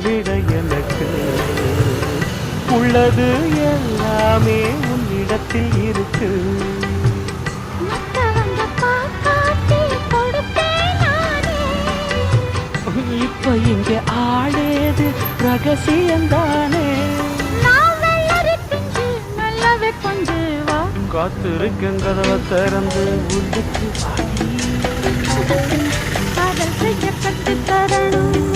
விட எனக்கு உள்ளது எல்லாமே உன்னிடத்தில் இருக்கு. இப்ப இங்க ஆளேது ரகசியந்தானே. காத்திருக்கேன் கதவை திறந்து உள்ளுக்கு காதல் செய்ய கட்டு தரணும்.